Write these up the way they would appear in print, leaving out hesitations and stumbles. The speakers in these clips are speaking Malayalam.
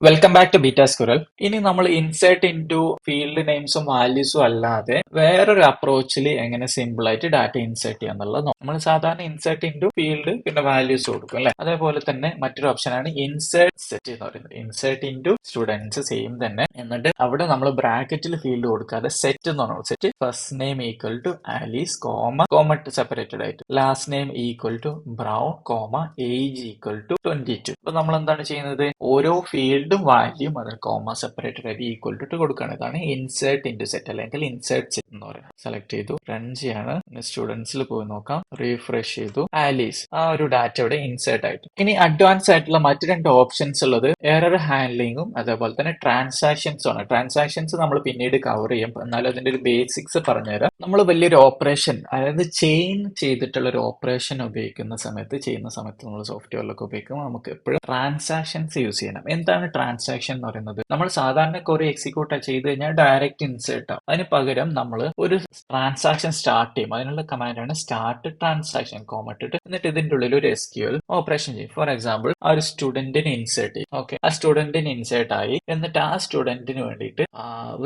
Welcome back to beta squirrel. ഇനി നമ്മൾ ഇൻസേർട്ട് ഇൻറ്റു ഫീൽഡ് നെയിംസും വാല്യൂസും അല്ലാതെ വേറൊരു അപ്രോച്ചിൽ എങ്ങനെ സിമ്പിൾ ആയിട്ട് ഡാറ്റ ഇൻസേർട്ട് ചെയ്യാന്നുള്ളത് നോക്കാം. നമ്മൾ സാധാരണ ഇൻസേർട്ട് ഇൻറ്റു ഫീൽഡ് പിന്നെ വാല്യൂസ് കൊടുക്കും അല്ലെ. അതേപോലെ തന്നെ മറ്റൊരു ഓപ്ഷനാണ് ഇൻസേർട്ട് സെറ്റ് എന്ന് പറയുന്നത്. ഇൻസേർട്ട് ഇൻറ്റു സ്റ്റുഡൻസ് സെയിം തന്നെ. എന്നിട്ട് അവിടെ നമ്മൾ ബ്രാക്കറ്റിൽ ഫീൽഡ് കൊടുക്കാതെ സെറ്റ് എന്ന് പറഞ്ഞു. Set first name equal to Alice comma separated ആയിട്ട് last name equal to Brown age equal to 22. അപ്പൊ നമ്മൾ എന്താണ് ചെയ്യുന്നത്? ഓരോ ഫീൽഡും വാല്യൂം അതിന് കോമ സെപ്പറേറ്റഡ് ആയിട്ട് ഈക്വൽ ടു കൊടുക്കുകയാണ്. ഇതാണ് ഇൻസേർട്ട് ഇൻറ്റു സെറ്റ് അല്ലെങ്കിൽ ഇൻസേർട്ട് സെറ്റ് എന്ന് പറയുന്നത്. സെലക്ട് ചെയ്തു, റൺ ചെയ്യാണ്. സ്റ്റുഡൻസിൽ പോയി നോക്കാം, റീഫ്രഷ് ചെയ്തു, ആലീസ് ആ ഒരു ഡാറ്റ ഇവിടെ ഇൻസേർട്ട് ആയിട്ട്. ഇനി അഡ്വാൻസ് ആയിട്ടുള്ള മറ്റു രണ്ട് ഓപ്ഷൻസ് ഉള്ളത് എറർ ഹാൻഡ്ലിങ്ങും അതേപോലെ തന്നെ ട്രാൻസാക്ഷൻസും ആണ്. ട്രാൻസാക്ഷൻസ് നമ്മൾ പിന്നീട് കവർ ചെയ്യും, എന്നാലും അതിന്റെ ഒരു ബേസിക്സ് പറഞ്ഞുതരാം. നമ്മൾ വലിയൊരു ഓപ്പറേഷൻ, അതായത് ചെയിൻ ചെയ്തിട്ടുള്ള ഒരു ഓപ്പറേഷൻ ചെയ്യുന്ന സമയത്ത് നമ്മൾ സോഫ്റ്റ്വെയറിലൊക്കെ ഉപയോഗിക്കുമ്പോൾ നമുക്ക് എപ്പോഴും ട്രാൻസാക്ഷൻസ് യൂസ് ചെയ്യണം. എന്താണ് ട്രാൻസാക്ഷൻ എന്ന് പറയുന്നത്? നമ്മൾ സാധാരണ ക്വറി എക്സിക്യൂട്ട് ചെയ്ത് കഴിഞ്ഞാൽ ഡയറക്റ്റ് ഇൻസേർട്ട് ആവും. അതിന് പകരം നമ്മൾ ഒരു ട്രാൻസാക്ഷൻ സ്റ്റാർട്ട് ചെയ്യും. അതിനുള്ള കമാൻഡാണ് സ്റ്റാർട്ട് ട്രാൻസാക്ഷൻ കോമട്ടിട്ട് എന്നിട്ട് ഇതിന്റെ ഉള്ളിൽ ഒരു SQL ഓപ്പറേഷൻ ചെയ്യും. ഫോർ എക്സാമ്പിൾ ആ ഒരു സ്റ്റുഡന്റിനെ ഇൻസേർട്ട് ചെയ്യും. ഓക്കെ, ആ സ്റ്റുഡന്റിന് ഇൻസേർട്ട് ആയി. എന്നിട്ട് ആ സ്റ്റുഡന്റിന് വേണ്ടിയിട്ട്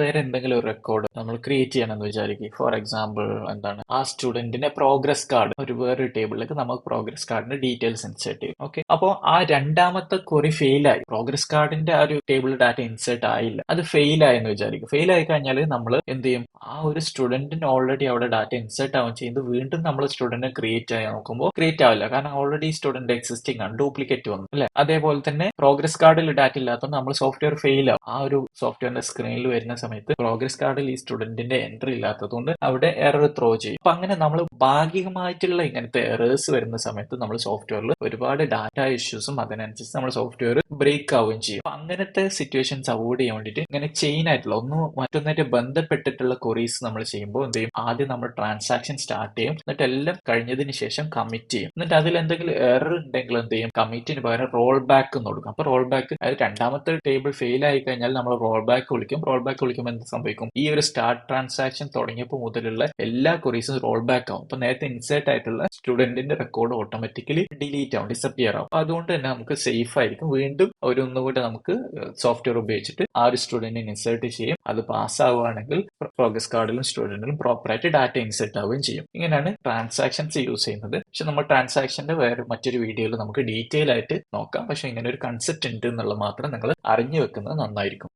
വേറെ എന്തെങ്കിലും ഒരു റെക്കോർഡ് നമ്മൾ ക്രിയേറ്റ് ചെയ്യണമെന്ന് വിചാരിക്കും. ഫോർ എക്സാമ്പിൾ എന്താണ്, ആ സ്റ്റുഡന്റിന്റെ പ്രോഗ്രസ് കാർഡ് ഒരു വേറൊരു ടേബിളിലേക്ക് നമുക്ക് പ്രോഗ്രസ് കാർഡിന്റെ ഡീറ്റെയിൽസ് ഇൻസേർട്ട് ചെയ്യും. ഓക്കെ, അപ്പോൾ ആ രണ്ടാമത്തെ ക്വറി ഫെയിൽ ആയി. പ്രോഗ്രസ് കാർഡിന്റെ ആ ഒരു ടേബിൾ ഡാറ്റ ഇൻസേർട്ട് ആയില്ല, അത് ഫെയിൽ ആയെന്ന് വിചാരിക്കും. ഫെയിൽ ആയി കഴിഞ്ഞാൽ നമ്മൾ എന്ത് ചെയ്യും? ആ ഒരു സ്റ്റുഡന്റിന് ഓൾറെഡി അവിടെ ഡാറ്റ ഇൻസേർട്ട് ആവുകയും ചെയ്യുന്നത് വീണ്ടും നമ്മൾ സ്റ്റുഡന്റിനെ ക്രിയേറ്റ് ചെയ്യാൻ നോക്കുമ്പോൾ ക്രിയേറ്റ് ആവില്ല. കാരണം ഓൾറെഡി സ്റ്റുഡന്റ് എക്സിസ്റ്റിംഗ് ആണ്, ഡ്യൂപ്ലിക്കേറ്റ് വന്നു അല്ലെ. അതേപോലെ തന്നെ പ്രോഗ്രസ് കാർഡിൽ ഡാറ്റ ഇല്ലാത്തതുകൊണ്ട് നമ്മൾ സോഫ്റ്റ്വെയർ ഫെയിൽ ആവും. ആ ഒരു സോഫ്റ്റ്വെയറിന്റെ സ്ക്രീനിൽ വരുന്ന സമയത്ത് പ്രോഗ്രസ് കാർഡിൽ ഈ സ്റ്റുഡന്റിന്റെ എൻട്രി ഇല്ലാത്തതുകൊണ്ട് അവിടെ എറർ ത്രോ ചെയ്യും. അപ്പൊ അങ്ങനെ നമ്മൾ ഭാഗികമായിട്ടുള്ള ഇങ്ങനത്തെ എറേഴ്സ് വരുന്ന സമയത്ത് നമ്മൾ സോഫ്റ്റ്വെയറിൽ ഒരുപാട് ഡാറ്റ ഇഷ്യൂസും അതിനനുസരിച്ച് നമ്മൾ സോഫ്റ്റ്വെയർ ബ്രേക്ക് ആവുകയും ചെയ്യും. അങ്ങനത്തെ സിറ്റുവേഷൻസ് അവോയ്ഡ് ചെയ്യാൻ വേണ്ടിയിട്ട് ഇങ്ങനെ ചെയിൻ ആയിട്ടുള്ള മറ്റൊന്നായിട്ട് ബന്ധപ്പെട്ടിട്ടുള്ള ക്വറീസ് നമ്മൾ ചെയ്യുമ്പോൾ എന്ത് ചെയ്യും? ആദ്യം നമ്മൾ ട്രാൻസാക്ഷൻ സ്റ്റാർട്ട് ചെയ്യും, എന്നിട്ട് എല്ലാം കഴിഞ്ഞതിന് ശേഷം കമ്മിറ്റ് ചെയ്യും. എന്നിട്ട് അതിൽ എന്തെങ്കിലും എറർ ഉണ്ടെങ്കിൽ എന്ത് ചെയ്യും? കമ്മിറ്റിന് പകരം റോൾ ബാക്ക് എന്ന് കൊടുക്കും. അപ്പൊ റോൾ ബാക്ക്, അതായത് രണ്ടാമത്തെ ടേബിൾ ഫെയിൽ ആയി കഴിഞ്ഞാൽ നമ്മൾ റോൾ ബാക്ക് വിളിക്കും. റോൾ ബാക്ക് വിളിക്കുമ്പോൾ എന്ത് സംഭവിക്കും? ഈ ഒരു സ്റ്റാർട്ട് ട്രാൻസാക്ഷൻ തുടങ്ങിയപ്പോൾ മുതലുള്ള എല്ലാ ക്വറീസും റോൾ ബാക്ക് ആവും. അപ്പൊ നേരത്തെ ഇൻസേർട്ട് ആയിട്ടുള്ള സ്റ്റുഡന്റിന്റെ റെക്കോർഡ് ഓട്ടോമാറ്റിക്കലി ഡിലീറ്റ് ആവും, ഡിസപ്പിയർ ആവും. അതുകൊണ്ട് തന്നെ നമുക്ക് സേഫ് ആയിരിക്കും. വീണ്ടും ഒന്നുകൂടെ നമുക്ക് സോഫ്റ്റ്വെയർ ഉപയോഗിച്ചിട്ട് ആ ഒരു സ്റ്റുഡന്റിനെ ഇൻസേർട്ട് ചെയ്യും. അത് പാസ് ആവുകയാണെങ്കിൽ പ്രോഗ്രസ് കാർഡിലും സ്റ്റുഡന്റിലും പ്രോപ്പറായിട്ട് ഡാറ്റ ഇൻസേർട്ട് ആവുകയും ചെയ്യും. ഇങ്ങനെയാണ് ട്രാൻസാക്ഷൻസ് യൂസ് ചെയ്യുന്നത്. പക്ഷെ നമ്മൾ ട്രാൻസാക്ഷന്റെ വേറെ മറ്റൊരു വീഡിയോയിൽ നമുക്ക് ഡീറ്റെയിൽ ആയിട്ട് നോക്കാം. പക്ഷെ ഇങ്ങനെ ഒരു കൺസെപ്റ്റ് ഉണ്ട് എന്നുള്ളത് മാത്രം നിങ്ങൾ അറിഞ്ഞു വെക്കുന്നത് നന്നായിരിക്കും.